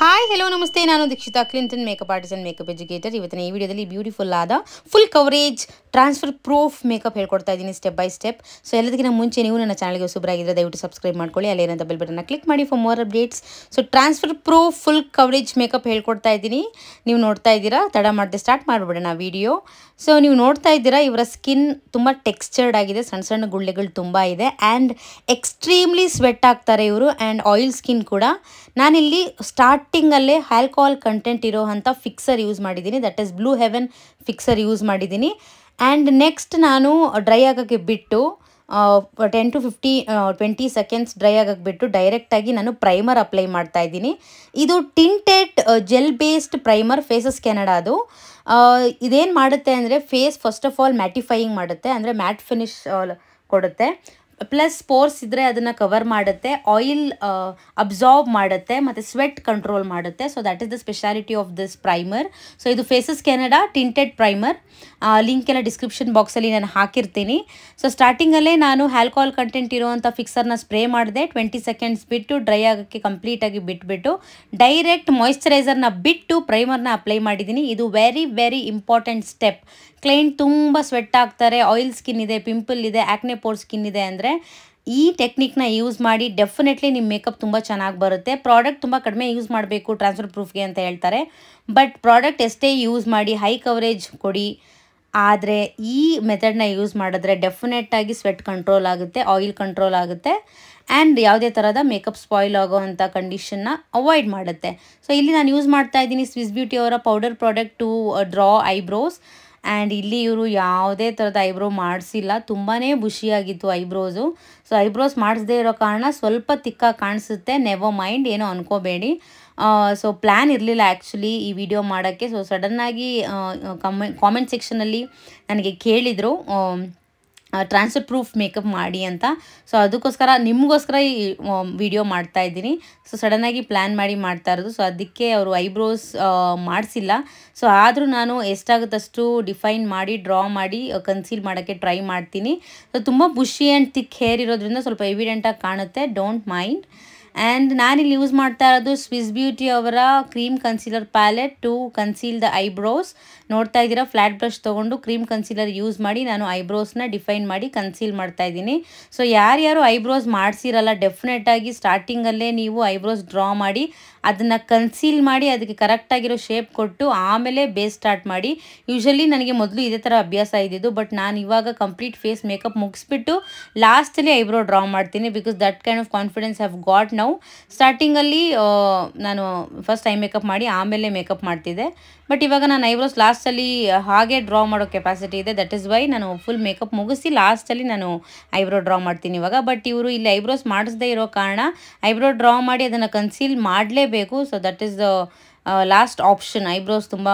Hi hello ನಮಸ್ತೆ ನಾನು Dikshita Clinton makeup artist and makeup educator. ಇವತ್ತಿನ ಈ ವಿಡಿಯೋದಲ್ಲಿ ಬ್ಯೂಟಿಫುಲ್ ಆದ full coverage transfer proof makeup ಹೇಳ್ಕೊಡ್ತಾ ಇದ್ದೀನಿ ಸ್ಟೆಪ್ ಬೈ ಸ್ಟೆಪ್. ಸೊ ಎಲ್ಲದಕ್ಕಿಂತ ಮುಂಚೆ ನೀವು ನನ್ನ ಚಾನಲ್ಗೆ ಹೊಸಬರಾಗಿದ್ದರೆ ದಯವಿಟ್ಟು ಸಬ್ಸ್ಕ್ರೈಬ್ ಮಾಡ್ಕೊಳ್ಳಿ, ಅಲ್ಲೇನಂತ ಬೆಲ್ ಬಟನ್ನ ಕ್ಲಿಕ್ ಮಾಡಿ for more updates. So transfer proof full coverage makeup ಹೇಳ್ಕೊಡ್ತಾ ಇದ್ದೀನಿ. ನೀವು ನೋಡ್ತಾ ಇದ್ದೀರಾ, ತಡ ಮಾಡದೆ ಸ್ಟಾರ್ಟ್ ಮಾಡಿಬಿಡೋಣ ವಿಡಿಯೋ. ಸೊ ನೀವು ನೋಡ್ತಾ ಇದ್ದೀರಾ, ಇವರ ಸ್ಕಿನ್ ತುಂಬ ಟೆಕ್ಸ್ಚರ್ಡ್ ಆಗಿದೆ, ಸಣ್ಣ ಸಣ್ಣ ಗುಳ್ಳೆಗಳು ತುಂಬ ಇದೆ ಆ್ಯಂಡ್ ಎಕ್ಸ್ಟ್ರೀಮ್ಲಿ ಸ್ವೆಟ್ ಆಗ್ತಾರೆ ಇವರು ಆ್ಯಂಡ್ ಆಯಿಲ್ ಸ್ಕಿನ್ ಕೂಡ. ನಾನಿಲ್ಲಿ ಸ್ಟಾರ್ಟಿಂಗಲ್ಲೇ ಆಲ್ಕೋಹಾಲ್ ಕಂಟೆಂಟ್ ಇರೋ ಅಂಥ ಫಿಕ್ಸರ್ ಯೂಸ್ ಮಾಡಿದ್ದೀನಿ, that is blue Heaven fixer use ಮಾಡಿದ್ದೀನಿ. ಆ್ಯಂಡ್ ನೆಕ್ಸ್ಟ್ ನಾನು ಡ್ರೈ ಆಗೋಕ್ಕೆ ಬಿಟ್ಟು 10 to 20 ಸೆಕೆಂಡ್ಸ್ ಡ್ರೈ ಆಗೋಕ್ಕೆ ಬಿಟ್ಟು ಡೈರೆಕ್ಟಾಗಿ ನಾನು ಪ್ರೈಮರ್ ಅಪ್ಲೈ ಮಾಡ್ತಾ ಇದ್ದೀನಿ. ಇದು tinted gel based primer, Faces ಕೆನಡಾದು. ಇದೇನು ಮಾಡುತ್ತೆ ಅಂದರೆ face first of all mattifying ಮಾಡುತ್ತೆ, ಅಂದರೆ ಮ್ಯಾಟ್ ಫಿನಿಶ್ ಕೊಡುತ್ತೆ. ಪ್ಲಸ್ ಪೋರ್ಸ್ ಇದ್ದರೆ ಅದನ್ನು ಕವರ್ ಮಾಡುತ್ತೆ, ಆಯಿಲ್ ಅಬ್ಸಾರ್ಬ್ ಮಾಡುತ್ತೆ ಮತ್ತು ಸ್ವೆಟ್ ಕಂಟ್ರೋಲ್ ಮಾಡುತ್ತೆ. So that is the speciality of this primer. So ಇದು Faces Canada tinted primer. Link ಎಲ್ಲ ಡಿಸ್ಕ್ರಿಪ್ಷನ್ ಬಾಕ್ಸಲ್ಲಿ ನಾನು ಹಾಕಿರ್ತೀನಿ. ಸೊ ಸ್ಟಾರ್ಟಿಂಗಲ್ಲೇ ನಾನು ಆಲ್ಕೋಹಾಲ್ ಕಂಟೆಂಟ್ ಇರೋವಂಥ ಫಿಕ್ಸರ್ನ ಸ್ಪ್ರೇ ಮಾಡಿದೆ, 20 ಸೆಕೆಂಡ್ಸ್ ಬಿಟ್ಟು ಡ್ರೈ ಆಗೋಕ್ಕೆ ಕಂಪ್ಲೀಟಾಗಿ ಬಿಟ್ಬಿಟ್ಟು ಡೈರೆಕ್ಟ್ ಮಾಯಿಶ್ಚರೈಸರ್ನ ಬಿಟ್ಟು ಪ್ರೈಮರ್ನ ಅಪ್ಲೈ ಮಾಡಿದ್ದೀನಿ. ಇದು very very important step. Client ತುಂಬ ಸ್ವೆಟ್ ಆಗ್ತಾರೆ, ಆಯಿಲ್ ಸ್ಕಿನ್ ಇದೆ, ಪಿಂಪಲ್ ಇದೆ, ಆ್ಯಕ್ನೆ ಪೋರ್ ಸ್ಕಿನ್ ಇದೆ ಅಂದರೆ ಈ ಟೆಕ್ನಿಕ್ನ ಯೂಸ್ ಮಾಡಿ ಡೆಫಿನೆಟ್ಲಿ ನಿಮ್ಮ ಮೇಕಪ್ ತುಂಬ ಚೆನ್ನಾಗಿ ಬರುತ್ತೆ. ಪ್ರಾಡಕ್ಟ್ ತುಂಬ ಕಡಿಮೆ ಯೂಸ್ ಮಾಡಬೇಕು ಟ್ರಾನ್ಸ್ಫರ್ ಪ್ರೂಫ್ಗೆ ಅಂತ ಹೇಳ್ತಾರೆ, ಬಟ್ ಪ್ರಾಡಕ್ಟ್ ಎಷ್ಟೇ ಯೂಸ್ ಮಾಡಿ ಹೈ ಕವರೇಜ್ ಕೊಡಿ, ಆದರೆ ಈ ಮೆಥಡ್ನ ಯೂಸ್ ಮಾಡಿದ್ರೆ ಡೆಫಿನೆಟ್ಟಾಗಿ ಸ್ವೆಟ್ ಕಂಟ್ರೋಲ್ ಆಗುತ್ತೆ, ಆಯಿಲ್ ಕಂಟ್ರೋಲ್ ಆಗುತ್ತೆ ಆ್ಯಂಡ್ ಯಾವುದೇ ಥರದ ಮೇಕಪ್ ಸ್ಪಾಯ್ಲ್ ಆಗೋ ಅಂಥ ಕಂಡೀಷನ್ನ ಅವಾಯ್ಡ್ ಮಾಡುತ್ತೆ. ಸೊ ಇಲ್ಲಿ ನಾನು ಯೂಸ್ ಮಾಡ್ತಾ ಇದ್ದೀನಿ ಸ್ವಿಸ್ ಬ್ಯೂಟಿ ಅವರ powder product to draw eyebrows. And ಇಲ್ಲಿ ಇವರು ಯಾವುದೇ ಥರದ ಐಬ್ರೋ ಮಾಡಿಸಿಲ್ಲ, ತುಂಬಾ ಬುಷಿಯಾಗಿತ್ತು ಐಬ್ರೋಸು. ಸೊ ಐಬ್ರೋಸ್ ಮಾಡಿಸದೇ ಇರೋ ಕಾರಣ ಸ್ವಲ್ಪ ತಿಕ್ಕಾಗಿ ಕಾಣಿಸುತ್ತೆ, ನೆವರ್ ಮೈಂಡ್, ಏನೋ ಅನ್ಕೋಬೇಡಿ. ಸೊ ಪ್ಲ್ಯಾನ್ ಇರಲಿಲ್ಲ ಆ್ಯಕ್ಚುಲಿ ಈ ವಿಡಿಯೋ ಮಾಡೋಕ್ಕೆ. ಸೊ ಸಡನ್ನಾಗಿ ಕಾಮೆಂಟ್ ಸೆಕ್ಷನಲ್ಲಿ ನನಗೆ ಕೇಳಿದರು ಟ್ರಾನ್ಸ್ಫರ್ ಪ್ರೂಫ್ ಮೇಕಪ್ ಮಾಡಿ ಅಂತ. ಸೊ ಅದಕ್ಕೋಸ್ಕರ ನಿಮಗೋಸ್ಕರ ಈ ವಿಡಿಯೋ ಮಾಡ್ತಾ ಇದ್ದೀನಿ. ಸೊ ಸಡನ್ನಾಗಿ ಪ್ಲ್ಯಾನ್ ಮಾಡಿ ಮಾಡ್ತಾ ಇರೋದು. ಸೊ ಅದಕ್ಕೆ ಅವರು ಐಬ್ರೋಸ್ ಮಾಡಿಸಿಲ್ಲ. ಸೊ ಆದರೂ ನಾನು ಎಷ್ಟಾಗುತ್ತಷ್ಟು ಡಿಫೈನ್ ಮಾಡಿ ಡ್ರಾ ಮಾಡಿ ಕನ್ಸೀಲ್ ಮಾಡೋಕ್ಕೆ ಟ್ರೈ ಮಾಡ್ತೀನಿ. ಸೊ ತುಂಬ ಬುಷಿ ಆ್ಯಂಡ್ ಥಿಕ್ ಹೇರ್ ಇರೋದ್ರಿಂದ ಸ್ವಲ್ಪ ಎವಿಡೆಂಟಾಗಿ ಕಾಣುತ್ತೆ, ಡೋಂಟ್ ಮೈಂಡ್. ಆ್ಯಂಡ್ ನಾನಿಲ್ಲಿ ಯೂಸ್ ಮಾಡ್ತಾ ಇರೋದು ಸ್ವಿಸ್ ಬ್ಯೂಟಿ ಅವರ cream concealer palette to conceal the eyebrows. ನೋಡ್ತಾ ಇದ್ದೀರಾ, ಫ್ಲ್ಯಾಟ್ ಬ್ರಷ್ ತೊಗೊಂಡು ಕ್ರೀಮ್ ಕನ್ಸೀಲರ್ ಯೂಸ್ ಮಾಡಿ ನಾನು ಐಬ್ರೋಸ್ನ ಡಿಫೈನ್ ಮಾಡಿ ಕನ್ಸೀಲ್ ಮಾಡ್ತಾ ಇದ್ದೀನಿ. ಸೊ ಯಾರ್ಯಾರು ಐಬ್ರೋಸ್ ಮಾಡಿಸಿರಲ್ಲ, ಡೆಫಿನೆಟಾಗಿ ಸ್ಟಾರ್ಟಿಂಗಲ್ಲೇ ನೀವು ಐಬ್ರೋಸ್ ಡ್ರಾ ಮಾಡಿ ಅದನ್ನು ಕನ್ಸೀಲ್ ಮಾಡಿ ಅದಕ್ಕೆ ಕರೆಕ್ಟಾಗಿರೋ ಶೇಪ್ ಕೊಟ್ಟು ಆಮೇಲೆ ಬೇಸ್ ಸ್ಟಾರ್ಟ್ ಮಾಡಿ. ಯೂಶ್ವಲಿ ನನಗೆ ಮೊದಲು ಇದೇ ಥರ ಅಭ್ಯಾಸ ಇದ್ದಿದ್ದು, ಬಟ್ ನಾನು ಇವಾಗ ಕಂಪ್ಲೀಟ್ ಫೇಸ್ ಮೇಕಪ್ ಮುಗಿಸ್ಬಿಟ್ಟು ಲಾಸ್ಟಲ್ಲಿ ಐಬ್ರೋ ಡ್ರಾ ಮಾಡ್ತೀನಿ, because that kind of confidence have got now. ಸ್ಟಾರ್ಟಿಂಗಲ್ಲಿ ನಾನು ಫಸ್ಟ್ ಐ ಮೇಕಪ್ ಮಾಡಿ ಆಮೇಲೆ ಮೇಕಪ್ ಮಾಡ್ತಿದ್ದೆ, ಬಟ್ ಇವಾಗ ನಾನು ಐಬ್ರೋಸ್ ಲಾಸ್ಟಲ್ಲಿ ಹಾಗೆ ಡ್ರಾ ಮಾಡೋ ಕೆಪಾಸಿಟಿ ಇದೆ. ದಟ್ ಈಸ್ ವೈ ನಾನು ಫುಲ್ ಮೇಕಪ್ ಮುಗಿಸಿ ಲಾಸ್ಟಲ್ಲಿ ನಾನು ಐಬ್ರೋ ಡ್ರಾ ಮಾಡ್ತೀನಿ ಇವಾಗ. ಬಟ್ ಇವರು ಇಲ್ಲಿ ಐಬ್ರೋಸ್ ಮಾಡಿಸದೇ ಇರೋ ಕಾರಣ ಐಬ್ರೋ ಡ್ರಾ ಮಾಡಿ ಅದನ್ನು ಕನ್ಸೀಲ್ ಮಾಡಲೇಬೇಕು. So that is the last option. Eyebrows ತುಂಬ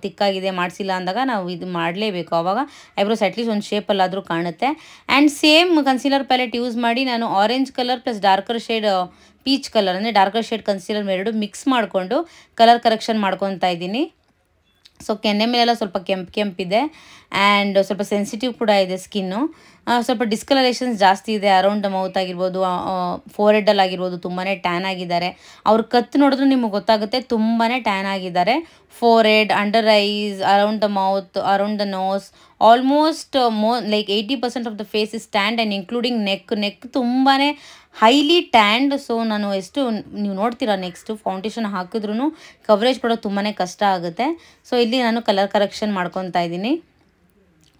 ತಿಕ್ಕಾಗಿದೆ ಮಾಡಿಸಿಲ್ಲ ಅಂದಾಗ ನಾವು ಇದು ಮಾಡಲೇಬೇಕು, ಆವಾಗ ಐಬ್ರೋಸ್ ಅಟ್ಲೀಸ್ಟ್ ಒಂದು ಶೇಪಲ್ಲಾದರೂ ಕಾಣುತ್ತೆ. And same concealer palette use ಮಾಡಿ ನಾನು orange colour plus darker shade peach colour, ಅಂದರೆ ಡಾರ್ಕರ್ ಶೇಡ್ ಕನ್ಸೀಲರ್ ಎರಡು ಮಿಕ್ಸ್ ಮಾಡಿಕೊಂಡು ಕಲರ್ ಕರೆಕ್ಷನ್ ಮಾಡ್ಕೊತಾ ಇದ್ದೀನಿ. ಸೊ ಕೆನ್ನೆ ಮೇಲೆಲ್ಲ ಸ್ವಲ್ಪ ಕೆಂಪಿದೆ ಆ್ಯಂಡ್ ಸ್ವಲ್ಪ ಸೆನ್ಸಿಟಿವ್ ಕೂಡ ಇದೆ ಸ್ಕಿನ್ನು. ಸ್ವಲ್ಪ ಡಿಸ್ಕಲರೇಷನ್ಸ್ ಜಾಸ್ತಿ ಇದೆ, ಅರೌಂಡ್ ದ ಮೌತ್ ಆಗಿರ್ಬೋದು, ಫೋರ್ಹೆಡ್ಡಲ್ಲಿ ಆಗಿರ್ಬೋದು ತುಂಬಾ ಟ್ಯಾನ್ ಆಗಿದ್ದಾರೆ. ಅವ್ರ ಕತ್ತು ನೋಡಿದ್ರು ನಿಮಗೆ ಗೊತ್ತಾಗುತ್ತೆ, ತುಂಬಾ ಟ್ಯಾನ್ ಆಗಿದ್ದಾರೆ. Forehead, under eyes, around the mouth, around the nose, almost like 80% of the face is tanned and including neck ತುಂಬಾ ಹೈಲಿ ಟ್ಯಾಂಡ್. ಸೊ ನಾನು ನೀವು ನೋಡ್ತೀರಾ ನೆಕ್ಸ್ಟು ಫೌಂಡೇಶನ್ ಹಾಕಿದ್ರೂ ಕವರೇಜ್ ಕೊಡೋದು ತುಂಬಾ ಕಷ್ಟ ಆಗುತ್ತೆ. ಸೊ ಇಲ್ಲಿ ನಾನು ಕಲರ್ ಕರೆಕ್ಷನ್ ಮಾಡ್ಕೊತಾ ಇದ್ದೀನಿ,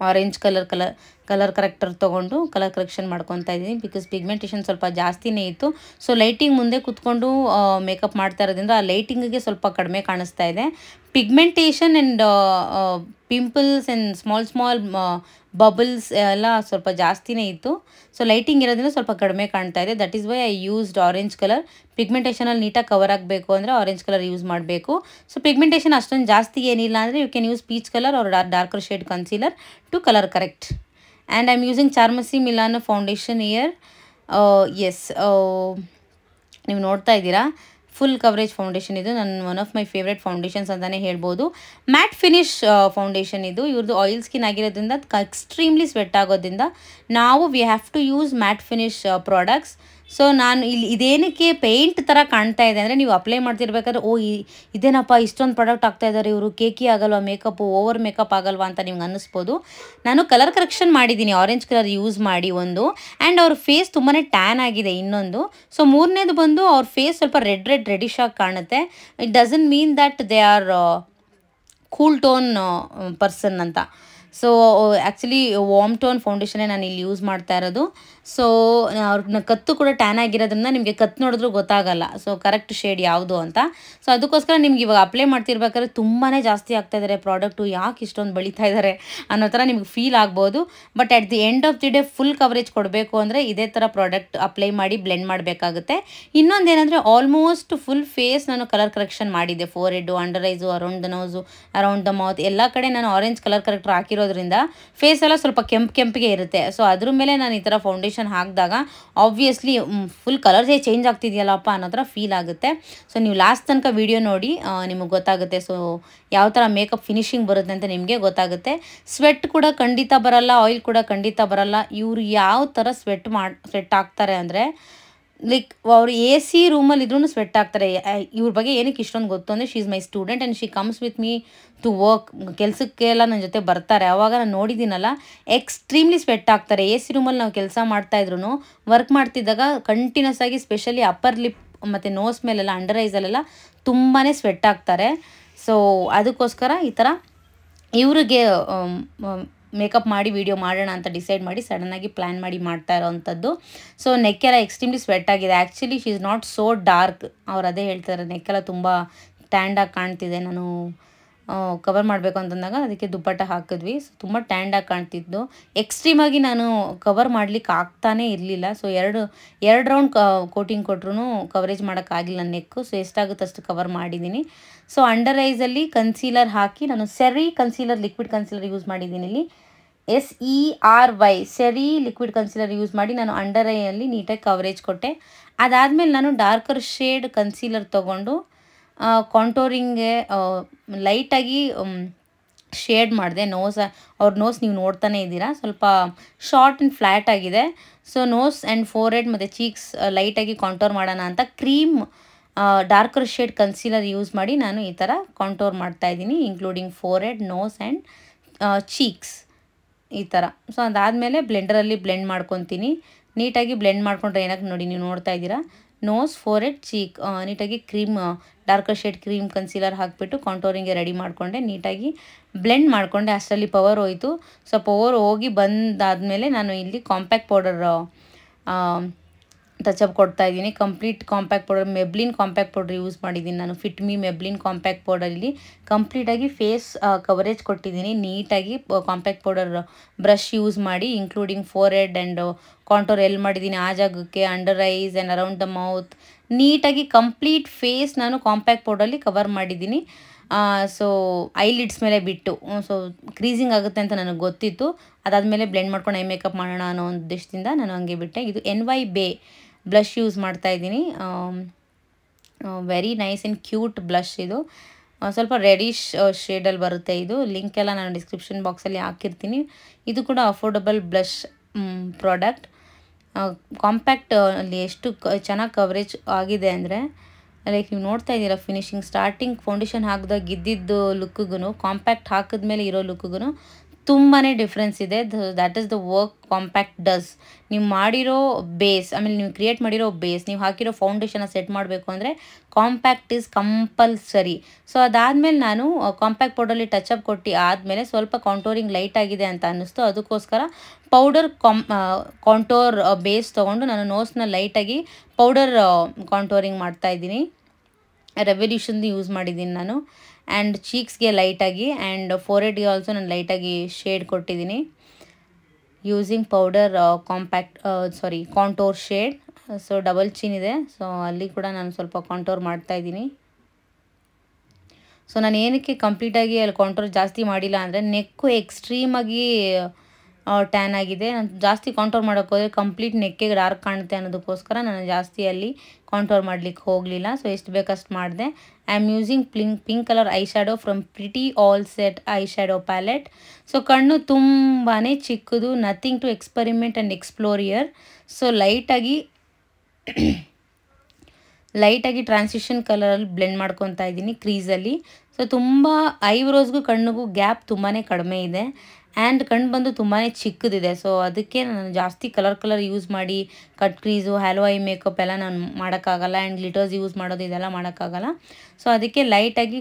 ಆರೆಂಜ್ ಕಲರ್ ಕರೆಕ್ಟರ್ ತೊಗೊಂಡು ಕಲರ್ ಕರೆಕ್ಷನ್ ಮಾಡ್ಕೊತಾ ಇದ್ದೀನಿ, ಬಿಕಾಸ್ ಪಿಗ್ಮೆಂಟೇಷನ್ ಸ್ವಲ್ಪ ಜಾಸ್ತಿನೇ ಇತ್ತು. ಸೊ ಲೈಟಿಂಗ್ ಮುಂದೆ ಕೂತ್ಕೊಂಡು ಮೇಕಪ್ ಮಾಡ್ತಾ ಇರೋದ್ರಿಂದ ಆ ಲೈಟಿಂಗಿಗೆ ಸ್ವಲ್ಪ ಕಡಿಮೆ ಕಾಣಿಸ್ತಾ ಇದೆ. Pigmentation and pimples and small bubbles ಎಲ್ಲ ಸ್ವಲ್ಪ ಜಾಸ್ತಿನೇ ಇತ್ತು. ಸೊ ಲೈಟಿಂಗ್ ಇರೋದ್ರಿಂದ ಸ್ವಲ್ಪ ಕಡಿಮೆ ಕಾಣ್ತಾ ಇದೆ. That is why I used orange colour. ಪಿಗ್ಮೆಂಟೇಷನಲ್ಲಿ ನೀಟಾಗಿ ಕವರ್ ಆಗಬೇಕು ಅಂದರೆ ಆರೆಂಜ್ ಕಲರ್ ಯೂಸ್ ಮಾಡಬೇಕು. ಸೊ ಪಿಗ್ಮೆಂಟೇಷನ್ ಅಷ್ಟೊಂದು ಜಾಸ್ತಿ ಏನಿಲ್ಲ ಅಂದರೆ you can use peach colour or darker shade concealer to colour correct. And I am using Charmacy Milano foundation here. Yes, ನೀವು ನೋಡ್ತಾ ಇದ್ದೀರಾ, ಫುಲ್ ಕವರೇಜ್ ಫೌಂಡೇಶನ್ ಇದು. ನನ್ನ one of my favourite foundations ಅಂತಲೇ ಹೇಳ್ಬೋದು. ಮ್ಯಾಟ್ ಫಿನಿಶ್ ಫೌಂಡೇಶನ್ ಇದು. ಇವ್ರದ್ದು oil skin ಆಗಿರೋದ್ರಿಂದ ಎಕ್ಸ್ಟ್ರೀಮ್ಲಿ ಸ್ವೆಟ್ ಆಗೋದ್ರಿಂದ ನಾವು we have to use matte finish products. So ನಾನು ಇಲ್ಲಿ ಇದೇನಕ್ಕೆ ಪೇಂಟ್ ಥರ ಕಾಣ್ತಾ ಇದೆ ಅಂದರೆ ನೀವು ಅಪ್ಲೈ ಮಾಡ್ತಿರ್ಬೇಕಾದ್ರೆ ಇದೇನಪ್ಪ ಇಷ್ಟೊಂದು ಪ್ರಾಡಕ್ಟ್ ಆಗ್ತಾ ಇದ್ದಾರೆ ಇವರು, ಕೇಕಿ ಆಗಲ್ವಾ ಮೇಕಪ್ಪು, ಓವರ್ ಮೇಕಪ್ ಆಗಲ್ವಾ ಅಂತ ನಿಮ್ಗೆ ಅನ್ನಿಸ್ಬೋದು. ನಾನು ಕಲರ್ ಕರೆಕ್ಷನ್ ಮಾಡಿದ್ದೀನಿ ಆರೆಂಜ್ ಕಲರ್ ಯೂಸ್ ಮಾಡಿ ಒಂದು, ಆ್ಯಂಡ್ ಅವ್ರ ಫೇಸ್ ತುಂಬಾ ಟ್ಯಾನ್ ಆಗಿದೆ ಇನ್ನೊಂದು. ಸೊ ಮೂರನೇದು ಬಂದು ಅವ್ರ ಫೇಸ್ ಸ್ವಲ್ಪ ರೆಡಿಶ್ ಆಗಿ ಕಾಣುತ್ತೆ. It doesn't mean that they are cool tone person ಅಂತ. ಸೊ ಆ್ಯಕ್ಚುಲಿ ವಾರ್ಮ್ ಟೋನ್ ಫೌಂಡೇಶನ್ನೇ ನಾನು ಇಲ್ಲಿ ಯೂಸ್ ಮಾಡ್ತಾ ಇರೋದು. ಸೊ ಅವ್ರನ್ನ ಕತ್ತು ಕೂಡ ಟ್ಯಾನ್ ಆಗಿರೋದ್ರಿಂದ ನಿಮಗೆ ಕತ್ತು ನೋಡಿದ್ರೂ ಗೊತ್ತಾಗಲ್ಲ ಸೊ ಕರೆಕ್ಟ್ ಶೇಡ್ ಯಾವುದು ಅಂತ. ಸೊ ಅದಕ್ಕೋಸ್ಕರ ನಿಮ್ಗೆ ಇವಾಗ ಅಪ್ಲೈ ಮಾಡ್ತಿರ್ಬೇಕಾದ್ರೆ ತುಂಬಾ ಜಾಸ್ತಿ ಆಗ್ತಾ ಇದ್ದಾರೆ ಪ್ರಾಡಕ್ಟು, ಯಾಕೆ ಇಷ್ಟೊಂದು ಬೆಳೀತಾ ಇದ್ದಾರೆ ಅನ್ನೋ ಥರ ನಿಮ್ಗೆ ಫೀಲ್ ಆಗ್ಬೋದು. But at the end of the day full coverage ಕೊಡಬೇಕು ಅಂದರೆ ಇದೇ ಥರ ಪ್ರಾಡಕ್ಟ್ ಅಪ್ಲೈ ಮಾಡಿ ಬ್ಲೆಂಡ್ ಮಾಡಬೇಕಾಗುತ್ತೆ. ಇನ್ನೊಂದೇನೆಂದರೆ ಆಲ್ಮೋಸ್ಟ್ ಫುಲ್ ಫೇಸ್ ನಾನು ಕಲರ್ ಕರೆಕ್ಷನ್ ಮಾಡಿದ್ದೆ. Four head, under ice, around the nose, around the mouth ಎಲ್ಲ ಕಡೆ ನಾನು ಆರೆಂಜ್ ಕಲರ್ ಕರೆಕ್ಟರ್ ಹಾಕಿರೋದ್ರಿಂದ ಫೇಸ್ ಎಲ್ಲ ಸ್ವಲ್ಪ ಕೆಂಪಿಗೆ ಇರುತ್ತೆ. ಸೊ ಅದ್ರ ಮೇಲೆ ನಾನು ಈ ಥರ ಫೌಂಡೇಶನ್ ಹಾಕಿದಾಗ ಆಬ್ವಿಯಸ್ಲಿ ಫುಲ್ ಕಲರ್ಸೇ ಚೇಂಜ್ ಆಗ್ತಿದೆಯಲ್ಲಪ್ಪ ಅನ್ನೋ ಥರ ಫೀಲ್ ಆಗುತ್ತೆ. ಸೊ ನೀವು ಲಾಸ್ಟ್ ತನಕ ವಿಡಿಯೋ ನೋಡಿ ನಿಮಗೆ ಗೊತ್ತಾಗುತ್ತೆ ಸೊ ಯಾವ ಥರ ಮೇಕಪ್ ಫಿನಿಶಿಂಗ್ ಬರುತ್ತೆ ಅಂತ ನಿಮಗೆ ಗೊತ್ತಾಗುತ್ತೆ. ಸ್ವೆಟ್ ಕೂಡ ಖಂಡಿತ ಬರಲ್ಲ, ಆಯಿಲ್ ಕೂಡ ಖಂಡಿತ ಬರಲ್ಲ. ಇವರು ಯಾವ ಥರ ಸ್ವೆಟ್ ಆಗ್ತಾರೆ ಅಂದರೆ ಲೈಕ್ ಅವರು AC ರೂಮಲ್ಲಿ ಇದ್ರೂ ಸ್ವೆಟ್ ಆಗ್ತಾರೆ. ಇವ್ರ ಬಗ್ಗೆ ಏನಕ್ಕೆ ಇಷ್ಟೊಂದು ಗೊತ್ತು ಅಂದರೆ she is my student and she comes with me to work. ಕೆಲಸಕ್ಕೆಲ್ಲ ನನ್ನ ಜೊತೆ ಬರ್ತಾರೆ. ಆವಾಗ ನಾನು ನೋಡಿದ್ದೀನಲ್ಲ ಎಕ್ಸ್ಟ್ರೀಮ್ಲಿ ಸ್ವೆಟ್ ಆಗ್ತಾರೆ. AC ರೂಮಲ್ಲಿ ನಾವು ಕೆಲಸ ಮಾಡ್ತಾಯಿದ್ರು ವರ್ಕ್ ಮಾಡ್ತಿದ್ದಾಗ ಕಂಟಿನ್ಯೂಸ್ ಆಗಿ ಸ್ಪೆಷಲಿ ಅಪ್ಪರ್ ಲಿಪ್ ಮತ್ತು ನೋಸ್ ಮೇಲೆಲ್ಲ ಅಂಡರ್ ಐಸಲ್ಲೆಲ್ಲ ತುಂಬಾ ಸ್ವೆಟ್ ಆಗ್ತಾರೆ. ಸೊ ಅದಕ್ಕೋಸ್ಕರ ಈ ಥರ ಇವ್ರಿಗೆ ಮೇಕಪ್ ಮಾಡಿ ವಿಡಿಯೋ ಮಾಡೋಣ ಅಂತ ಡಿಸೈಡ್ ಮಾಡಿ ಸಡನ್ನಾಗಿ ಪ್ಲ್ಯಾನ್ ಮಾಡಿ ಮಾಡ್ತಾ ಇರೋವಂಥದ್ದು. ಸೊ ನೆಕ್ಕೆಲ್ಲ ಎಕ್ಸ್ಟ್ರೀಮ್ಲಿ ಸ್ವೆಟ್ ಆಗಿದೆ. Actually she is not so dark. ಅವ್ರು ಅದೇ ಹೇಳ್ತಾರೆ ನೆಕ್ಕೆಲ್ಲ ತುಂಬ ಟ್ಯಾಂಡಾಗಿ ಕಾಣ್ತಿದೆ. ನಾನು ಕವರ್ ಮಾಡಬೇಕು ಅಂತಂದಾಗ ಅದಕ್ಕೆ ದುಪ್ಪಟ್ಟ ಹಾಕಿದ್ವಿ. ಸೊ ತುಂಬ ಟ್ಯಾಂಡಾಗಿ ಕಾಣ್ತಿದ್ದು. ಎಕ್ಸ್ಟ್ರೀಮಾಗಿ ನಾನು ಕವರ್ ಮಾಡ್ಲಿಕ್ಕೆ ಆಗ್ತಾನೇ ಇರಲಿಲ್ಲ. ಸೊ ಎರಡು ರೌಂಡ್ ಕೋಟಿಂಗ್ ಕೊಟ್ರೂ ಕವರೇಜ್ ಮಾಡೋಕ್ಕಾಗಿಲ್ಲ ನೆಕ್ಕು. ಸೊ ಎಷ್ಟಾಗುತ್ತೆ ಅಷ್ಟು ಕವರ್ ಮಾಡಿದ್ದೀನಿ. ಸೊ ಅಂಡರ್ ಐಸಲ್ಲಿ ಕನ್ಸೀಲರ್ ಹಾಕಿ ನಾನು ಸೆರಿ ಕನ್ಸೀಲರ್, ಲಿಕ್ವಿಡ್ ಕನ್ಸೀಲರ್ ಯೂಸ್ ಮಾಡಿದ್ದೀನಿ. ಇಲ್ಲಿ SERY ಸೆರಿ ಲಿಕ್ವಿಡ್ ಕನ್ಸೀಲರ್ ಯೂಸ್ ಮಾಡಿ ನಾನು ಅಂಡರ್ ಐಯಲ್ಲಿ ನೀಟಾಗಿ ಕವರೇಜ್ ಕೊಟ್ಟೆ. ಅದಾದಮೇಲೆ ನಾನು ಡಾರ್ಕರ್ ಶೇಡ್ ಕನ್ಸೀಲರ್ ತೊಗೊಂಡು ಕಾಂಟೋರಿಂಗ್ಗೆ ಲೈಟಾಗಿ ಶೇಡ್ ಮಾಡಿದೆ. ಅವ್ರ ನೋಸ್ ನೀವು ನೋಡ್ತಾನೆ ಇದ್ದೀರಾ, ಸ್ವಲ್ಪ ಶಾರ್ಟ್ ಆ್ಯಂಡ್ ಫ್ಲ್ಯಾಟ್ ಆಗಿದೆ. So nose and forehead ಮತ್ತು ಚೀಕ್ಸ್ ಲೈಟಾಗಿ ಕಾಂಟೋರ್ ಮಾಡೋಣ ಅಂತ cream darker shade concealer use ಮಾಡಿ ನಾನು ಈ ಥರ ಕಾಂಟೋರ್ ಮಾಡ್ತಾಯಿದ್ದೀನಿ, including forehead, nose and cheeks ಈ ಥರ. ಸೊ ಅದಾದಮೇಲೆ ಬ್ಲೆಂಡರಲ್ಲಿ ಬ್ಲೆಂಡ್ ಮಾಡ್ಕೊತೀನಿ. ನೀಟಾಗಿ ಬ್ಲೆಂಡ್ ಮಾಡ್ಕೊಂಡ್ರೆ ಏನಕ್ಕೆ ನೋಡಿ ನೀವು ನೋಡ್ತಾ ಇದ್ದೀರಾ, ನೋಸ್, ಫೋರ್ ಹೆಡ್, ಚೀಕ್ ನೀಟಾಗಿ cream darker shade cream concealer ಹಾಕಿಬಿಟ್ಟು ಕಾಂಟೋರಿಂಗ್ಗೆ ರೆಡಿ ಮಾಡಿಕೊಂಡೆ. ನೀಟಾಗಿ ಬ್ಲೆಂಡ್ ಮಾಡಿಕೊಂಡೆ. ಅಷ್ಟರಲ್ಲಿ ಪವರ್ ಹೋಯಿತು. ಸೊ ಪವರ್ ಹೋಗಿ ಬಂದಾದಮೇಲೆ ನಾನು ಇಲ್ಲಿ ಕಾಂಪ್ಯಾಕ್ಟ್ ಪೌಡರ್ ಟಚಪ್ ಕೊಡ್ತಾಯಿದ್ದೀನಿ. Complete compact powder, Maybelline compact powder use ಮಾಡಿದ್ದೀನಿ ನಾನು. ಫಿಟ್ ಮಿ ಮೆಬ್ಲಿನ್ ಕಾಂಪ್ಯಾಕ್ಟ್ ಪೌಡರಲ್ಲಿ ಕಂಪ್ಲೀಟಾಗಿ ಫೇಸ್ ಕವರೇಜ್ ಕೊಟ್ಟಿದ್ದೀನಿ. ನೀಟಾಗಿ ಕಾಂಪ್ಯಾಕ್ಟ್ ಪೌಡರ್ ಬ್ರಷ್ ಯೂಸ್ ಮಾಡಿ including four head and contour ಎಲ್ಲಿ ಮಾಡಿದ್ದೀನಿ ಆ ಜಾಗಕ್ಕೆ, under ice and around the mouth, ನೀಟಾಗಿ ಕಂಪ್ಲೀಟ್ ಫೇಸ್ ನಾನು ಕಾಂಪ್ಯಾಕ್ಟ್ ಪೌಡರಲ್ಲಿ ಕವರ್ ಮಾಡಿದ್ದೀನಿ. ಸೊ ಐಲಿಡ್ಸ್ ಮೇಲೆ ಬಿಟ್ಟು. ಸೊ ಕ್ರೀಸಿಂಗ್ ಆಗುತ್ತೆ ಅಂತ ನನಗೆ ಗೊತ್ತಿತ್ತು. ಅದಾದಮೇಲೆ ಬ್ಲೆಂಡ್ ಮಾಡ್ಕೊಂಡು ಐ ಮೇಕಪ್ ಮಾಡೋಣ ಅನ್ನೋ ಒಂದು ಉದ್ದೇಶದಿಂದ ನಾನು ಹಂಗೆ ಬಿಟ್ಟೆ. ಇದು NY ಬೇ ಬ್ಲಷ್ ಯೂಸ್ ಮಾಡ್ತಾಯಿದ್ದೀನಿ. Very nice and cute blush ಇದು. ಸ್ವಲ್ಪ ರೆಡಿಶ್ ಶೇಡಲ್ಲಿ ಬರುತ್ತೆ ಇದು. ಲಿಂಕೆಲ್ಲ ನಾನು ಡಿಸ್ಕ್ರಿಪ್ಷನ್ ಬಾಕ್ಸಲ್ಲಿ ಹಾಕಿರ್ತೀನಿ. ಇದು ಕೂಡ ಅಫೋರ್ಡಬಲ್ ಬ್ಲಷ್ ಪ್ರಾಡಕ್ಟ್. ಕಾಂಪ್ಯಾಕ್ಟ್ ಅಲ್ಲಿ ಎಷ್ಟು ಚೆನ್ನಾಗಿ ಕವರೇಜ್ ಆಗಿದೆ ಅಂದರೆ ಲೈಕ್ ನೀವು ನೋಡ್ತಾ ಇದ್ದೀರಾ ಫಿನಿಶಿಂಗ್. ಸ್ಟಾರ್ಟಿಂಗ್ ಫೌಂಡೇಶನ್ ಹಾಕಿದಾಗ ಇದ್ದಿದ್ದು ಲುಕ್ಕಿಗೂ ಕಾಂಪ್ಯಾಕ್ಟ್ ಹಾಕಿದ್ಮೇಲೆ ಇರೋ ಲುಕ್ಕಿಗೂ ತುಂಬಾ ಡಿಫ್ರೆನ್ಸ್ ಇದೆ. That is the work compact does. ನೀವು ಮಾಡಿರೋ ಬೇಸ್, ಆಮೇಲೆ ನೀವು ಕ್ರಿಯೇಟ್ ಮಾಡಿರೋ ಬೇಸ್, ನೀವು ಹಾಕಿರೋ ಫೌಂಡೇಶನ್ನ ಸೆಟ್ ಮಾಡಬೇಕು ಅಂದರೆ ಕಾಂಪ್ಯಾಕ್ಟ್ ಈಸ್ ಕಂಪಲ್ಸರಿ. ಸೊ ಅದಾದಮೇಲೆ ನಾನು ಕಾಂಪ್ಯಾಕ್ಟ್ ಪೌಡರಲ್ಲಿ ಟಚಪ್ ಕೊಟ್ಟು ಆದಮೇಲೆ ಸ್ವಲ್ಪ ಕಾಂಟೋರಿಂಗ್ ಲೈಟ್ ಆಗಿದೆ ಅಂತ ಅನ್ನಿಸ್ತು. ಅದಕ್ಕೋಸ್ಕರ ಪೌಡರ್ ಕಾಂಟೋರ್ ಬೇಸ್ ತೊಗೊಂಡು ನಾನು ನೋಸ್ನ ಲೈಟಾಗಿ ಪೌಡರ್ ಕಾಂಟೋರಿಂಗ್ ಮಾಡ್ತಾಯಿದ್ದೀನಿ. ರೆವಲ್ಯೂಷನ್ದು ಯೂಸ್ ಮಾಡಿದ್ದೀನಿ ನಾನು. ಆ್ಯಂಡ್ ಚೀಕ್ಸ್ಗೆ ಲೈಟಾಗಿ ಆ್ಯಂಡ್ ಫೋರ್ ಹೆಡ್ಗೆ ಆಲ್ಸೋ ನಾನು ಲೈಟಾಗಿ ಶೇಡ್ ಕೊಟ್ಟಿದ್ದೀನಿ using powder contour shade. So double chin ಇದೆ, ಸೊ ಅಲ್ಲಿ ಕೂಡ ನಾನು ಸ್ವಲ್ಪ ಕಾಂಟೋರ್ ಮಾಡ್ತಾಯಿದ್ದೀನಿ. ಸೊ ನಾನು ಏನಕ್ಕೆ ಕಂಪ್ಲೀಟಾಗಿ ಅಲ್ಲಿ ಕಾಂಟೋರ್ ಜಾಸ್ತಿ ಮಾಡಿಲ್ಲ ಅಂದರೆ ನೆಕ್ಕು ಎಕ್ಸ್ಟ್ರೀಮಾಗಿ ಟ್ಯಾನ್ ಆಗಿದೆ. ನಾನು ಜಾಸ್ತಿ ಕಾಂಟೋರ್ ಮಾಡೋಕ್ಕೆ ಹೋದರೆ ಕಂಪ್ಲೀಟ್ ನೆಕ್ಕಿಗೆ ಡಾರ್ಕ್ ಕಾಣುತ್ತೆ ಅನ್ನೋದಕ್ಕೋಸ್ಕರ ನಾನು ಜಾಸ್ತಿ ಅಲ್ಲಿ ಕಾಂಟೋರ್ ಮಾಡಲಿಕ್ಕೆ ಹೋಗಲಿಲ್ಲ. ಸೊ ಎಷ್ಟು ಬೇಕಷ್ಟು ಮಾಡಿದೆ. I am using pink colour eye shadow from pretty all set eye shadow palette. So ಕಣ್ಣು ತುಂಬಾ ಚಿಕ್ಕದು, nothing to experiment and explore here. So ಲೈಟಾಗಿ ಲೈಟಾಗಿ ಟ್ರಾನ್ಸಿಷನ್ ಕಲರಲ್ಲಿ ಬ್ಲೆಂಡ್ ಮಾಡ್ಕೊತಾ ಇದ್ದೀನಿ ಕ್ರೀಸಲ್ಲಿ. ಸೊ ತುಂಬ ಐಬ್ರೋಸ್ಗೂ ಕಣ್ಣಿಗೂ ಗ್ಯಾಪ್ ತುಂಬಾ ಕಡಿಮೆ ಇದೆ ಆ್ಯಂಡ್ ಕಣ್ಣು ಬಂದು ತುಂಬಾ ಚಿಕ್ಕದಿದೆ. ಸೊ ಅದಕ್ಕೆ ನಾನು ಜಾಸ್ತಿ ಕಲರ್ ಯೂಸ್ ಮಾಡಿ ಕಟ್ ಕ್ರೀಸು, ಹ್ಯಾಲೋ ಐ ಮೇಕಪ್ ಎಲ್ಲ ನಾನು ಮಾಡೋಕ್ಕಾಗಲ್ಲ ಆ್ಯಂಡ್ ಗ್ಲಿಟರ್ಸ್ ಯೂಸ್ ಮಾಡೋದು ಇದೆಲ್ಲ ಮಾಡೋಕ್ಕಾಗಲ್ಲ. ಸೊ ಅದಕ್ಕೆ ಲೈಟಾಗಿ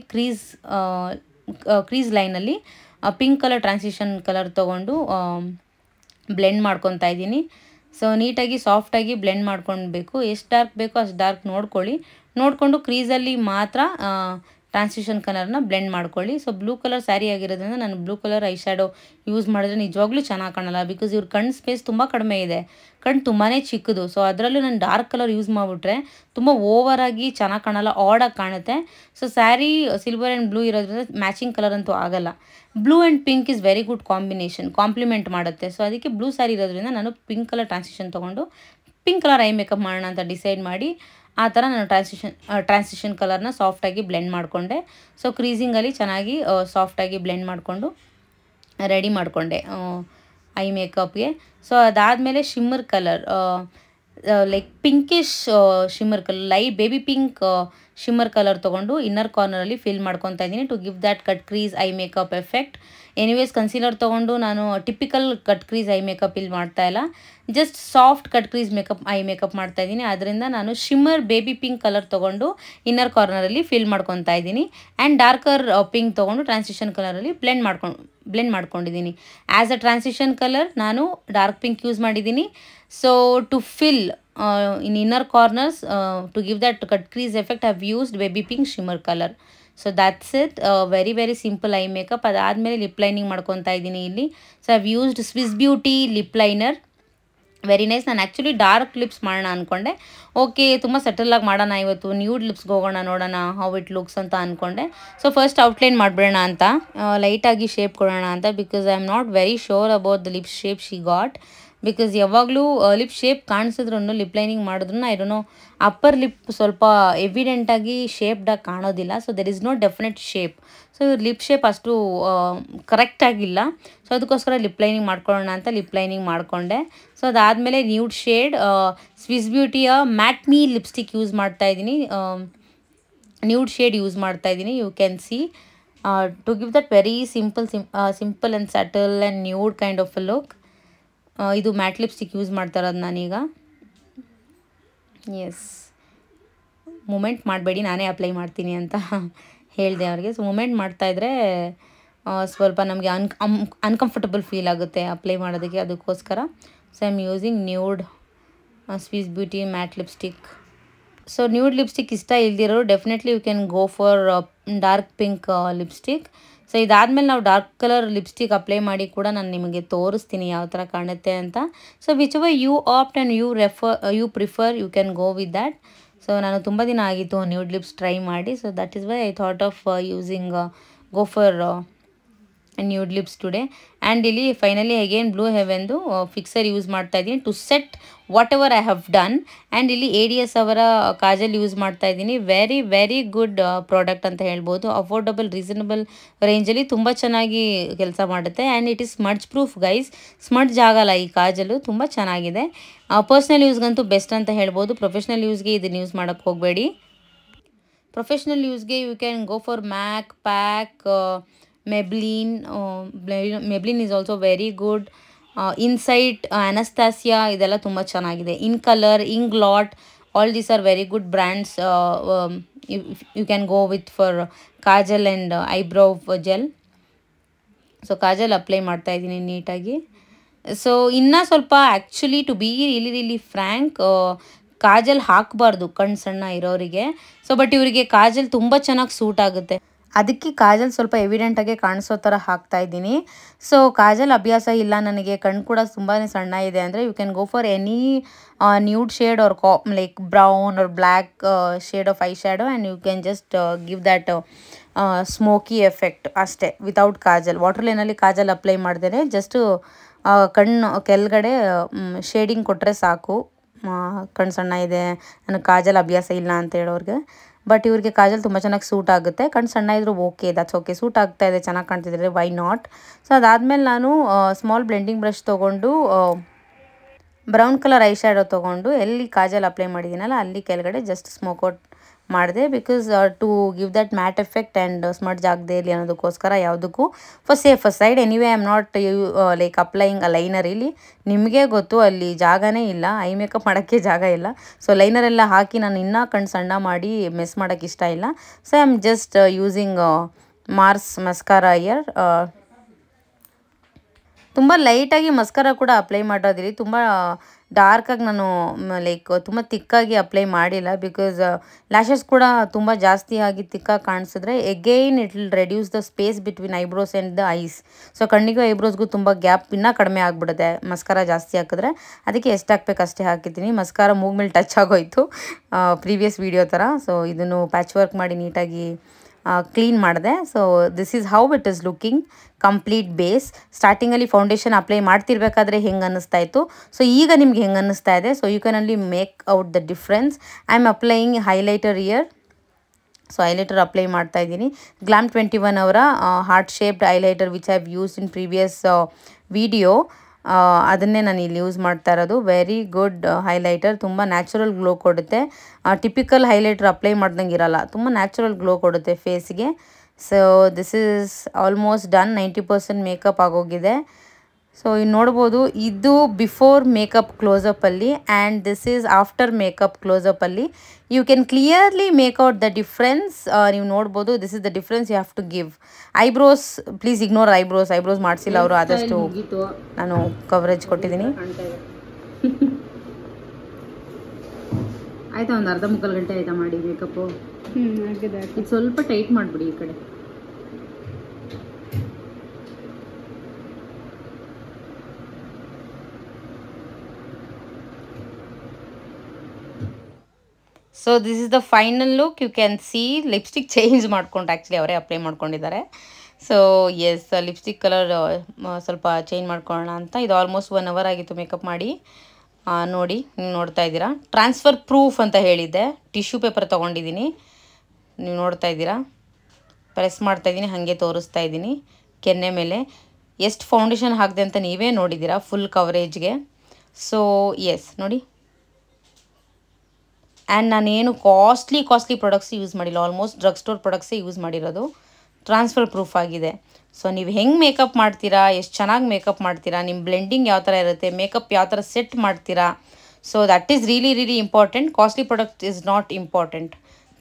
ಕ್ರೀಸ್ ಲೈನಲ್ಲಿ ಪಿಂಕ್ ಕಲರ್ ಟ್ರಾನ್ಸಿಷನ್ ಕಲರ್ ತೊಗೊಂಡು ಬ್ಲೆಂಡ್ ಮಾಡ್ಕೊತಾ ಇದ್ದೀನಿ. ಸೊ ನೀಟಾಗಿ ಸಾಫ್ಟಾಗಿ ಬ್ಲೆಂಡ್ ಮಾಡ್ಕೊಳ್ಬೇಕು. ಎಷ್ಟು ಡಾರ್ಕ್ ಬೇಕೋ ಅಷ್ಟು ಡಾರ್ಕ್ ನೋಡಿಕೊಂಡು ಕ್ರೀಸಲ್ಲಿ ಮಾತ್ರ ಟ್ರಾನ್ಸಿಷನ್ ಕಲರ್ನ ಬ್ಲೆಂಡ್ ಮಾಡ್ಕೊಳ್ಳಿ. ಸೊ ಬ್ಲೂ ಕಲರ್ ಸ್ಯಾರಿ ಆಗಿರೋದ್ರಿಂದ ನಾನು blue colour eye shadow use ಮಾಡಿದ್ರೆ ನಿಜವಾಗ್ಲೂ ಚೆನ್ನಾಗಿ ಕಾಣಲ್ಲ. ಬಿಕಾಸ್ ಇವ್ರ ಕಣ್ಣು ಸ್ಪೇಸ್ ತುಂಬ ಕಡಿಮೆ ಇದೆ, ಕಣ್ಣು ತುಂಬಾ ಚಿಕ್ಕದು. ಸೊ ಅದರಲ್ಲೂ ನಾನು ಡಾರ್ಕ್ ಕಲರ್ ಯೂಸ್ ಮಾಡಿಬಿಟ್ರೆ ತುಂಬ ಓವರಾಗಿ ಚೆನ್ನಾಗಿ ಕಾಣಲ್ಲ, ಆಡಾಗಿ ಕಾಣುತ್ತೆ. So sari silver and blue ಇರೋದ್ರಿಂದ ಮ್ಯಾಚಿಂಗ್ ಕಲರ್ ಅಂತೂ ಆಗಲ್ಲ. Blue and pink is very good combination, compliment ಮಾಡುತ್ತೆ. ಸೊ ಅದಕ್ಕೆ ಬ್ಲೂ ಸ್ಯಾರಿ ಇರೋದ್ರಿಂದ ನಾನು ಪಿಂಕ್ ಕಲರ್ ಟ್ರಾನ್ಸಿಷನ್ ತೊಗೊಂಡು ಪಿಂಕ್ ಕಲರ್ ಐ ಮೇಕಪ್ ಮಾಡೋಣ ಅಂತ ಡಿಸೈಡ್ ಮಾಡಿ ಆ ಥರ ನಾನು ಟ್ರಾನ್ಸಿಷನ್ ಕಲರ್ನ ಸಾಫ್ಟಾಗಿ ಬ್ಲೆಂಡ್ ಮಾಡಿಕೊಂಡೆ. ಸೊ ಕ್ರೀಸಿಂಗಲ್ಲಿ ಚೆನ್ನಾಗಿ ಸಾಫ್ಟಾಗಿ ಬ್ಲೆಂಡ್ ಮಾಡಿಕೊಂಡು ರೆಡಿ ಮಾಡಿಕೊಂಡೆ ಐ ಮೇಕಪ್ಗೆ. ಸೊ ಅದಾದಮೇಲೆ shimmer colour, like pinkish shimmer colour, light baby pink shimmer colour ತೊಗೊಂಡು ಇನ್ನರ್ ಕಾರ್ನರಲ್ಲಿ ಫಿಲ್ ಮಾಡ್ಕೊತಾ ಇದ್ದೀನಿ to give that cut crease eye makeup effect. Anyways concealer ತೊಗೊಂಡು ನಾನು typical cut crease eye makeup ಇಲ್ಲಿ ಮಾಡ್ತಾಯಿಲ್ಲ, just soft cut crease eye makeup ಮಾಡ್ತಾಯಿದ್ದೀನಿ. ಅದರಿಂದ ನಾನು ಶಿಮ್ಮರ್ ಬೇಬಿ ಪಿಂಕ್ ಕಲರ್ ತೊಗೊಂಡು ಇನ್ನರ್ ಕಾರ್ನರಲ್ಲಿ ಫಿಲ್ ಮಾಡ್ಕೊತಾ ಇದ್ದೀನಿ ಆ್ಯಂಡ್ ಡಾರ್ಕರ್ ಪಿಂಕ್ ತೊಗೊಂಡು ಟ್ರಾನ್ಸಿಷನ್ ಕಲರಲ್ಲಿ ಬ್ಲೆಂಡ್ ಮಾಡ್ಕೊಂಡಿದ್ದೀನಿ. ಆ್ಯಸ್ ಅ ಟ್ರಾನ್ಸಿಷನ್ ಕಲರ್ ನಾನು ಡಾರ್ಕ್ ಪಿಂಕ್ ಯೂಸ್ ಮಾಡಿದ್ದೀನಿ. So to fill in inner corners to give that cut crease effect I have used baby pink shimmer color. So that's it, very simple eye makeup. ಅದಾದಮೇಲೆ lip lining ಮಾಡ್ಕೊತಾ ಇದ್ದೀನಿ ಇಲ್ಲಿ. So I have used Swiss beauty lip liner, very nice. ನಾನು actually dark lips ಮಾಡೋಣ ಅಂದ್ಕೊಂಡೆ, okay ತುಂಬ ಸೆಟಲಾಗಿ ಮಾಡೋಣ ಇವತ್ತು, ನ್ಯೂಡ್ ಲಿಪ್ಸ್ಗೆ ಹೋಗೋಣ, ನೋಡೋಣ ಹೌ ಇಟ್ ಲುಕ್ಸ್ ಅಂತ ಅಂದ್ಕೊಂಡೆ. ಸೊ ಫಸ್ಟ್ ಔಟ್ಲೈನ್ ಮಾಡಿಬಿಡೋಣ ಅಂತ, ಲೈಟಾಗಿ ಶೇಪ್ ಕೊಡೋಣ ಅಂತ, because I am not very sure about the lip shape she got. Because ಯಾವಾಗಲೂ ಲಿಪ್ ಶೇಪ್ ಕಾಣಿಸಿದ್ರು ಲಿಪ್ ಲೈನಿಂಗ್ ಮಾಡಿದ್ರು I don't know upper lip ಸ್ವಲ್ಪ ಎವಿಡೆಂಟಾಗಿ ಶೇಪ್ಡಾಗಿ ಕಾಣೋದಿಲ್ಲ. So there is no definite shape. So lip shape ಅಷ್ಟು ಕರೆಕ್ಟಾಗಿಲ್ಲ. So ಅದಕ್ಕೋಸ್ಕರ ಲಿಪ್ ಲೈನಿಂಗ್ ಮಾಡ್ಕೊಳ್ಳೋಣ ಅಂತ ಲಿಪ್ ಲೈನಿಂಗ್ ಮಾಡಿಕೊಂಡೆ. ಸೊ ಅದಾದಮೇಲೆ ನ್ಯೂಡ್ ಶೇಡ್ ಸ್ವಿಸ್ ಬ್ಯೂಟಿಯ ಮ್ಯಾಟ್ ಮೀ ಲಿಪ್ಸ್ಟಿಕ್ ಯೂಸ್ ಮಾಡ್ತಾಯಿದ್ದೀನಿ, ನ್ಯೂಡ್ ಶೇಡ್ ಯೂಸ್ ಮಾಡ್ತಾಯಿದ್ದೀನಿ. You can C to give that very simple and subtle and nude kind of a look. ಇದು matte lipstick use ಮಾಡ್ತಾ ಇರೋದು ನಾನೀಗ. S, moment ಮಾಡಬೇಡಿ, ನಾನೇ apply ಮಾಡ್ತೀನಿ ಅಂತ ಹೇಳಿದೆ ಅವ್ರಿಗೆ. ಸೊ ಮೂಮೆಂಟ್ ಮಾಡ್ತಾಯಿದ್ರೆ ಸ್ವಲ್ಪ ನಮಗೆ ಅನ್ಕಂಫರ್ಟಬಲ್ ಫೀಲ್ ಆಗುತ್ತೆ ಅಪ್ಲೈ ಮಾಡೋದಕ್ಕೆ, ಅದಕ್ಕೋಸ್ಕರ. So I am using nude Swiss beauty matte lipstick. So nude lipstick ಇಷ್ಟ ಇಲ್ದಿರೋರು definitely you can go for dark pink lipstick. So ಇದಾದಮೇಲೆ ನಾವು ಡಾರ್ಕ್ ಕಲರ್ ಲಿಪ್ಸ್ಟಿಕ್ ಅಪ್ಲೈ ಮಾಡಿ ಕೂಡ ನಾನು ನಿಮಗೆ ತೋರಿಸ್ತೀನಿ ಯಾವ ಥರ ಕಾಣುತ್ತೆ ಅಂತ. So whichever you opt and you prefer you can go with that. So ನಾನು ತುಂಬ ದಿನ ಆಗಿತ್ತು ನ್ಯೂಡ್ ಲಿಪ್ಸ್ ಟ್ರೈ ಮಾಡಿ. So that is why I thought of using go for nude lips today. And ಇಲ್ಲಿ finally again blue ಹೆವೆನ್ದು fixer use ಮಾಡ್ತಾ ಇದ್ದೀನಿ to set whatever I have done. And ಇಲ್ಲಿ ADS ಅವರ Kajal use ಮಾಡ್ತಾ ಇದ್ದೀನಿ. Very good product ಅಂತ ಹೇಳ್ಬೋದು. ಅಫೋರ್ಡಬಲ್ ರೀಸನಬಲ್ ರೇಂಜಲ್ಲಿ ತುಂಬ ಚೆನ್ನಾಗಿ ಕೆಲಸ ಮಾಡುತ್ತೆ and it is smudge proof guys. Smudge ಆಗಲ್ಲ ಈ ಕಾಜಲು, ತುಂಬ ಚೆನ್ನಾಗಿದೆ. ಪರ್ಸ್ನಲ್ ಯೂಸ್ಗಂತೂ ಬೆಸ್ಟ್ ಅಂತ ಹೇಳ್ಬೋದು. ಪ್ರೊಫೆಷ್ನಲ್ ಯೂಸ್ಗೆ ಇದನ್ನು ಯೂಸ್ ಮಾಡೋಕ್ಕೆ ಹೋಗಬೇಡಿ. ಪ್ರೊಫೆಷ್ನಲ್ ಯೂಸ್ಗೆ you can go for MAC, PAC, Maybelline. Maybelline is also very good. Insight, Anastasia ಇದೆಲ್ಲ ತುಂಬ ಚೆನ್ನಾಗಿದೆ. Incolor, Inglot, all these are very good brands. You can go with for kajal and eyebrow gel. So kajal apply ಮಾಡ್ತಾ ಇದ್ದೀನಿ ನೀಟಾಗಿ. So ಇನ್ನೂ ಸ್ವಲ್ಪ actually to be really frank, kajal ಹಾಕಬಾರ್ದು ಕಣ್ಣು ಸಣ್ಣ ಇರೋರಿಗೆ. ಸೊ ಬಟ್ ಇವರಿಗೆ ಕಾಜಲ್ ತುಂಬ ಚೆನ್ನಾಗಿ ಸೂಟ್ ಆಗುತ್ತೆ, ಅದಕ್ಕೆ ಕಾಜಲ್ ಸ್ವಲ್ಪ ಎವಿಡೆಂಟಾಗಿ ಕಾಣಿಸೋ ಥರ ಹಾಕ್ತಾ ಇದ್ದೀನಿ. ಸೊ ಕಾಜಲ್ ಅಭ್ಯಾಸ ಇಲ್ಲ ನನಗೆ, ಕಣ್ಣು ಕೂಡ ತುಂಬಾ ಸಣ್ಣ ಇದೆ ಅಂದರೆ you can go for any nude shade or like brown or black shade of eye shadow and you can just give that smoky effect ಅಷ್ಟೇ ವಿತೌಟ್ ಕಾಜಲ್. ವಾಟರ್ ಲೈನಲ್ಲಿ ಕಾಜಲ್ ಅಪ್ಲೈ ಮಾಡ್ದೇನೆ ಜಸ್ಟು ಕಣ್ಣು ಕೆಳಗಡೆ ಶೇಡಿಂಗ್ ಕೊಟ್ಟರೆ ಸಾಕು. ಕಣ್ಣು ಸಣ್ಣ ಇದೆ, ನನಗೆ ಕಾಜಲ್ ಅಭ್ಯಾಸ ಇಲ್ಲ ಅಂತ ಹೇಳೋರಿಗೆ. ಬಟ್ ಇವ್ರಿಗೆ ಕಾಜಲ್ ತುಂಬ ಚೆನ್ನಾಗಿ ಸೂಟ್ ಆಗುತ್ತೆ. ಕಣ್ಣು ಸಣ್ಣ ಇದ್ರೂ ಓಕೆ, ದಟ್ಸ್ ಓಕೆ, ಸೂಟ್ ಆಗ್ತಾ ಇದೆ, ಚೆನ್ನಾಗಿ ಕಾಣ್ತಿದ್ರೆ ವೈ ನಾಟ್. ಸೊ ಅದಾದಮೇಲೆ ನಾನು ಸ್ಮಾಲ್ ಬ್ಲೆಂಡಿಂಗ್ ಬ್ರಷ್ ತೊಗೊಂಡು ಬ್ರೌನ್ ಕಲರ್ ಐ ಶ್ಯಾಡೋ ತೊಗೊಂಡು ಎಲ್ಲಿ ಕಾಜಲ್ ಅಪ್ಲೈ ಮಾಡಿದ್ದೀನಲ್ಲ ಅಲ್ಲಿ ಕೆಳಗಡೆ ಜಸ್ಟ್ ಸ್ಮೋಕ್ ಔಟ್ ಮಾಡಿದೆ. Because to give that matte effect and smudge ಆಗದೆ ಇರಲಿ ಅನ್ನೋದಕ್ಕೋಸ್ಕರ. ಯಾವುದಕ್ಕೂ for safer side. Anyway I am not like applying a liner. ಇಲ್ಲಿ ನಿಮಗೆ ಗೊತ್ತು ಅಲ್ಲಿ ಜಾಗನೇ ಇಲ್ಲ, ಐ ಮೇಕಪ್ ಮಾಡೋಕ್ಕೆ ಜಾಗ ಇಲ್ಲ. ಸೊ ಲೈನರೆಲ್ಲ ಹಾಕಿ ನಾನು ಇನ್ನೂ ಕಣ್ಣು ಸಣ್ಣ ಮಾಡಿ ಮೆಸ್ ಮಾಡೋಕ್ಕೆ ಇಷ್ಟ ಇಲ್ಲ. So I am just using Mars mascara here. ತುಂಬ ಲೈಟಾಗಿ ಮಸ್ಕರ ಕೂಡ ಅಪ್ಲೈ ಮಾಡೋದಿರಿ. ತುಂಬ ಡಾರ್ಕಾಗಿ ನಾನು ಲೈಕ್ ತುಂಬ ತಿಕ್ಕಾಗಿ ಅಪ್ಲೈ ಮಾಡಿಲ್ಲ. ಬಿಕಾಸ್ ಲ್ಯಾಶಸ್ ಕೂಡ ತುಂಬ ಜಾಸ್ತಿ ಆಗಿ ತಿಕ್ಕಾಗಿ ಕಾಣಿಸಿದ್ರೆ again it will reduce the space between eyebrows and the eyes. So ಕಣ್ಣಿಗೂ ಐಬ್ರೋಸ್ಗೂ ತುಂಬ ಗ್ಯಾಪ್ ಇನ್ನೂ ಕಡಿಮೆ ಆಗಿಬಿಡುತ್ತೆ ಮಸ್ಕರ ಜಾಸ್ತಿ ಹಾಕಿದ್ರೆ. ಅದಕ್ಕೆ ಎಷ್ಟು ಹಾಕ್ಬೇಕು ಅಷ್ಟೇ ಹಾಕಿದ್ದೀನಿ. ಮಸ್ಕರ ಮೂಗ್ ಮೇಲೆ ಟಚ್ ಆಗೋಯ್ತು ಪ್ರೀವಿಯಸ್ ವೀಡಿಯೋ ಥರ. ಸೊ ಇದನ್ನು ಪ್ಯಾಚ್ ವರ್ಕ್ ಮಾಡಿ ನೀಟಾಗಿ ಕ್ಲೀನ್ ಮಾಡಿದೆ. So this is how it is looking complete base. ಸ್ಟಾರ್ಟಿಂಗಲ್ಲಿ ಫೌಂಡೇಶನ್ ಅಪ್ಲೈ ಮಾಡ್ತಿರ್ಬೇಕಾದ್ರೆ ಹೆಂಗೆ ಅನ್ನಿಸ್ತಾ ಇತ್ತು, ಸೊ ಈಗ ನಿಮ್ಗೆ ಹೆಂಗೆ ಅನ್ನಿಸ್ತಾ ಇದೆ. So you can only make out the difference. I am applying highlighter here. So highlighter apply ಮಾಡ್ತಾ ಇದ್ದೀನಿ. ಗ್ಲಾಮ್ 21 ಅವರ heart shaped highlighter which I have used in previous video. ಅದನ್ನೇ ನಾನು ಇಲ್ಲಿ ಯೂಸ್ ಮಾಡ್ತಾ ಇರೋದು. Very good highlighter. ತುಂಬ natural glow ಕೊಡುತ್ತೆ. ಟಿಪಿಕಲ್ ಹೈಲೈಟರ್ ಅಪ್ಲೈ ಮಾಡ್ದಂಗೆ ಇರಲ್ಲ, ತುಂಬ ನ್ಯಾಚುರಲ್ ಗ್ಲೋ ಕೊಡುತ್ತೆ ಫೇಸ್ಗೆ. So this is almost done. 90% makeup ಆಗೋಗಿದೆ. ಸೊ ಇನ್ನು ನೋಡ್ಬೋದು ಇದು ಬಿಫೋರ್ ಮೇಕಪ್ ಕ್ಲೋಸಪ್ಪಲ್ಲಿ and this is after makeup ಕ್ಲೋಸಪ್ಪಲ್ಲಿ. You can clearly make out the difference. ನೀವು ನೋಡ್ಬೋದು this is the difference you have to give. Eyebrows please ignore eyebrows ಮಾಡಿಸಿಲ್ಲ ಅವರು. ಆದಷ್ಟು ನಾನು ಕವರೇಜ್ ಕೊಟ್ಟಿದ್ದೀನಿ. ಆಯಿತಾ, ಒಂದು ಅರ್ಧ ಮುಕ್ಕಾಲು ಗಂಟೆ ಆಯಿತಾ ಮಾಡಿ ಮೇಕಪ್ಪು? ಇದು ಸ್ವಲ್ಪ ಟೈಟ್ ಮಾಡಿಬಿಡಿ ಈ ಕಡೆ. So this is the final look. You can see lipstick change ಮಾಡ್ಕೊಂಡು ಆ್ಯಕ್ಚುಲಿ ಅವರೇ ಅಪ್ಲೈ ಮಾಡ್ಕೊಂಡಿದ್ದಾರೆ. ಸೊ ಎಸ್, ಲಿಪ್ಸ್ಟಿಕ್ ಕಲರ್ ಸ್ವಲ್ಪ ಚೇಂಜ್ ಮಾಡ್ಕೊಳ್ಳೋಣ ಅಂತ. ಇದು ಆಲ್ಮೋಸ್ಟ್ 1 hour ಆಗಿತ್ತು ಮೇಕಪ್ ಮಾಡಿ. ನೋಡಿ, ನೀವು ನೋಡ್ತಾ ಇದ್ದೀರಾ. ಟ್ರಾನ್ಸ್ಫರ್ ಪ್ರೂಫ್ ಅಂತ ಹೇಳಿದ್ದೆ. ಟಿಶ್ಯೂ ಪೇಪರ್ ತೊಗೊಂಡಿದ್ದೀನಿ, ನೀವು ನೋಡ್ತಾ ಇದ್ದೀರಾ. ಪ್ರೆಸ್ ಮಾಡ್ತಾಯಿದ್ದೀನಿ, ಹಾಗೆ ತೋರಿಸ್ತಾ ಇದ್ದೀನಿ ಕೆನ್ನೆ ಮೇಲೆ. ಎಷ್ಟು ಫೌಂಡೇಶನ್ ಹಾಕಿದೆ ಅಂತ ನೀವೇ ನೋಡಿದ್ದೀರಾ ಫುಲ್ ಕವರೇಜ್ಗೆ. ಸೊ ಎಸ್ ನೋಡಿ. ಆ್ಯಂಡ್ ನಾನೇನು ಕಾಸ್ಟ್ಲಿ ಪ್ರಾಡಕ್ಟ್ಸ್ ಯೂಸ್ ಮಾಡಿಲ್ಲ. ಆಲ್ಮೋಸ್ಟ್ ಡ್ರಗ್ ಸ್ಟೋರ್ ಪ್ರಾಡಕ್ಟ್ಸೇ ಯೂಸ್ ಮಾಡಿರೋದು. ಟ್ರಾನ್ಸ್ಫರ್ ಪ್ರೂಫ್ ಆಗಿದೆ. ಸೊ ನೀವು ಹೆಂಗೆ ಮೇಕಪ್ ಮಾಡ್ತೀರಾ, ಎಷ್ಟು ಚೆನ್ನಾಗಿ ಮೇಕಪ್ ಮಾಡ್ತೀರಾ, ನಿಮ್ಮ ಬ್ಲೆಂಡಿಂಗ್ ಯಾವ ಥರ ಇರುತ್ತೆ, ಮೇಕಪ್ ಯಾವ ಥರ ಸೆಟ್ ಮಾಡ್ತೀರಾ. So that is really important. Costly product is not important.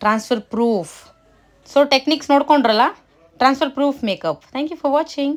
Transfer proof. So techniques ನೋಡ್ಕೊಂಡ್ರಲ್ಲ, transfer proof makeup. Thank you for watching.